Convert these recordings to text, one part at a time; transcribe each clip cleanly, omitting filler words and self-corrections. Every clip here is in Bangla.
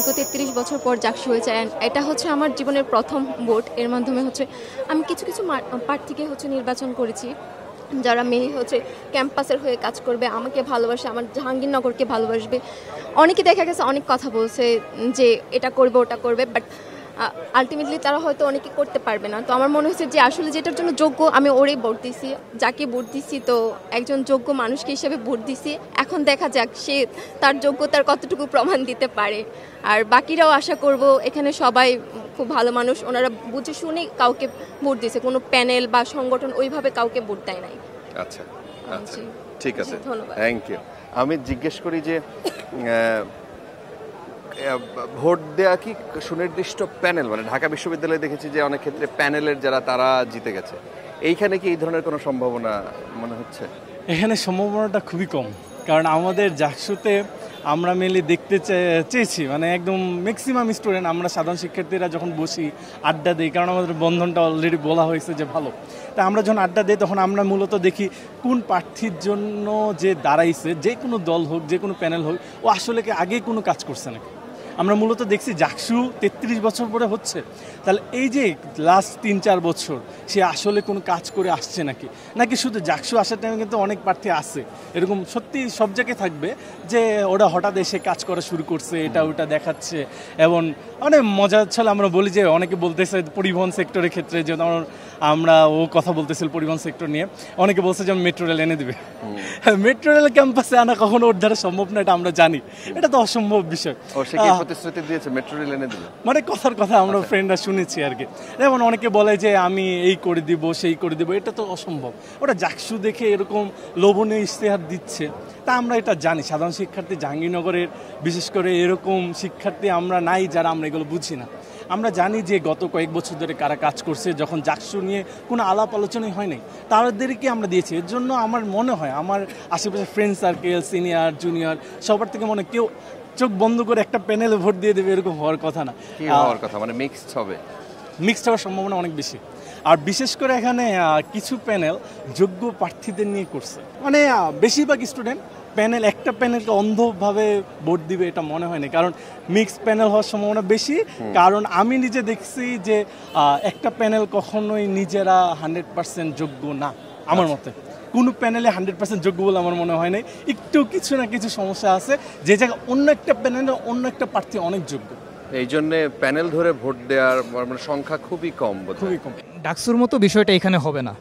গত ৩৩ বছর পর জাকসু হয়েছে, অ্যান্ড এটা হচ্ছে আমার জীবনের প্রথম ভোট। এর মাধ্যমে হচ্ছে আমি কিছু কিছু প্রার্থীকে হচ্ছে নির্বাচন করেছি, যারা মেয়ে হচ্ছে ক্যাম্পাসের হয়ে কাজ করবে, আমাকে ভালোবাসে, আমার জাহাঙ্গীরনগরকে ভালোবাসবে। অনেকে দেখা গেছে অনেক কথা বলছে যে এটা করবে ওটা করবে, বাট আলটিমেটলি তারা হয়তো অনেকে করতে পারবে না। তো আমার মনে হচ্ছে যে আসলে যেটার জন্য যোগ্য আমি ওরই ভোট দিছি, যাকে ভোট দিছি তো একজন যোগ্য মানুষকে হিসেবে ভোট দিছি। এখন দেখা যাক সে তার যোগ্যতার কতটুকু প্রমাণ দিতে পারে। আর বাকিরাও আশা করব এখানে সবাই খুব ভালো মানুষ, ওনারা বুঝে শুনে কাউকে ভোট দিছে, কোনো প্যানেল বা সংগঠন ওইভাবে কাউকে ভোট দেয় নাই। আচ্ছা আচ্ছা, ঠিক আছে, ধন্যবাদ। Thank you. আমি জিজ্ঞেস করি যে ভোট দেয়া কি সুনির্দিষ্ট প্যানেল, মানে ঢাকা বিশ্ববিদ্যালয়ে দেখেছি যে অনেক ক্ষেত্রে প্যানেলের যারা তারা জিতে গেছে, এইখানে কি এই ধরনের কোনো সম্ভাবনা মনে হচ্ছে? এখানে সম্ভাবনাটা খুবই কম, কারণ আমাদের জাকসুতে আমরা মেনলি দেখতে চেয়েছি মানে একদম ম্যাক্সিমাম স্টুডেন্ট আমরা সাধারণ শিক্ষার্থীরা যখন বসি আড্ডা দিই, কারণ আমাদের বন্ধনটা অলরেডি বলা হয়েছে যে ভালো। তা আমরা যখন আড্ডা দিই তখন আমরা মূলত দেখি কোন প্রার্থীর জন্য যে দাঁড়াইছে, যে কোনো দল হোক যে কোনো প্যানেল হোক, ও আসলে কি আগেই কোনো কাজ করছে নাকি। আমরা মূলত দেখছি জাকসু ৩৩ বছর পরে হচ্ছে, তাহলে এই যে লাস্ট ৩-৪ বছর সে আসলে কোনো কাজ করে আসছে নাকি, নাকি শুধু জাকসু আসার টাইমে কিন্তু অনেক প্রার্থী আছে এরকম সত্যি সব জায়গায় থাকবে যে ওরা হঠাৎ এসে কাজ করা শুরু করছে, এটা ওটা দেখাচ্ছে। এবং অনেক মজা ছিল, আমরা বলি যে অনেকে বলতেছে পরিবহন সেক্টরের ক্ষেত্রে, যে আমরা ও কথা বলতেছিল পরিবহন সেক্টর নিয়ে, অনেকে বলছে যে মেট্রো রেল এনে দেবে। মেট্রো রেল ক্যাম্পাসে আনা কখনো ওর দ্বারা সম্ভব না, এটা আমরা জানি, এটা তো অসম্ভব বিষয়। প্রতিশ্রুতি দিয়েছে মেট্রো রেল এনে দিল, মানে কথার কথা আমরা ফ্রেন্ডরা শুনেছি আর কি। যেমন অনেকে বলে যে আমি এই করে দিব সেই করে দিব, এটা তো অসম্ভব। ওটা জাকসু দেখে এরকম লোভনীয় ইশতেহার দিচ্ছে, তা আমরা এটা জানি। সাধারণ শিক্ষার্থী জাহাঙ্গীরনগরের বিশেষ করে এরকম শিক্ষার্থী আমরা নাই যারা আমরা এগুলো বুঝি না। আমরা জানি যে গত কয়েক বছর ধরে কারা কাজ করছে, যখন জাকসু নিয়ে কোনো আলাপ আলোচনাই হয় নাই তাদেরকে আমরা দিয়েছি। এর জন্য আমার মনে হয় আমার আশেপাশে ফ্রেন্ড সার্কেল সিনিয়র জুনিয়র সবার থেকে মনে কেউ চোখ বন্ধ করে একটা প্যানেলে ভোট দিয়ে দেবে এরকম হওয়ার কথা না। কি হওয়ার কথা, মানে মিক্সড হবে, মিক্সড হওয়ার সম্ভাবনা অনেক বেশি। আর বিশেষ করে এখানে কিছু প্যানেল যোগ্য প্রার্থীদের নিয়ে করছে, মানে বেশিরভাগ স্টুডেন্ট প্যানেল একটা প্যানেলকে অন্ধভাবে ভোট দিবে এটা মনে হয় না, কারণ মিক্স প্যানেল হওয়ার সম্ভাবনা বেশি। কারণ আমি নিজে দেখছি যে একটা প্যানেল কখনোই নিজেরা 100% যোগ্য না আমার মতে। কোনো প্যানেলে 100% যোগ্য বলে আমার মনে হয় নাই, একটু কিছু না কিছু সমস্যা আছে যে জায়গায় অন্য একটা প্যানেলে অন্য একটা প্রার্থী অনেক যোগ্য। এই জন্য প্যানেল ধরে ভোট দেওয়ার মানে সংখ্যা খুবই কম, খুবই কম। ডাকসুর মতো বিষয়টা এখানে হবে না,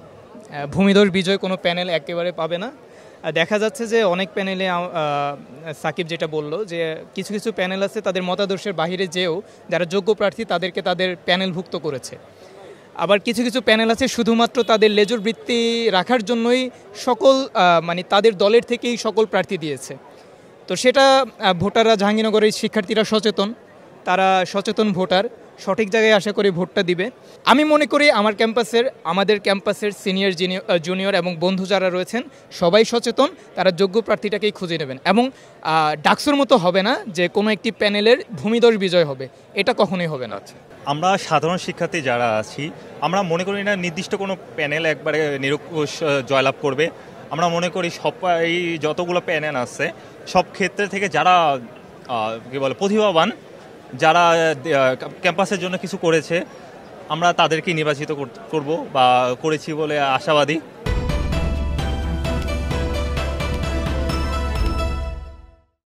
ভূমিধস বিজয় কোনো প্যানেল একেবারে পাবে না। দেখা যাচ্ছে যে অনেক প্যানেলে সাকিব যেটা বলল যে কিছু কিছু প্যানেল আছে তাদের মতাদর্শের বাইরে যেও যারা যোগ্য প্রার্থী তাদেরকে তাদের প্যানেলভুক্ত করেছে। আবার কিছু কিছু প্যানেল আছে শুধুমাত্র তাদের লেজুর বৃত্তি রাখার জন্যই সকল মানে তাদের দলের থেকেই সকল প্রার্থী দিয়েছে। তো সেটা ভোটাররা, জাহাঙ্গীরনগরের শিক্ষার্থীরা সচেতন, তারা সচেতন ভোটার, সঠিক জায়গায় আশা করি ভোটটা দিবে। আমি মনে করি আমাদের ক্যাম্পাসের সিনিয়র জুনিয়র এবং বন্ধু যারা রয়েছেন সবাই সচেতন, তারা যোগ্য প্রার্থীটাকেই খুঁজে নেবেন। এবং ডাকসুর মতো হবে না যে কোনো একটি প্যানেলের ভূমিধস বিজয় হবে, এটা কখনোই হবে না। আমরা সাধারণ শিক্ষার্থী যারা আছি আমরা মনে করি না নির্দিষ্ট কোনো প্যানেল একবারে নিরঙ্কুশ জয়লাভ করবে। আমরা মনে করি সবাই যতগুলো প্যানেল আছে সব ক্ষেত্রে থেকে যারা কী বলে প্রতিভাবান, যারা ক্যাম্পাসের জন্য কিছু করেছে, আমরা তাদেরকে নির্বাচিত করব বা করেছি বলে আশাবাদী।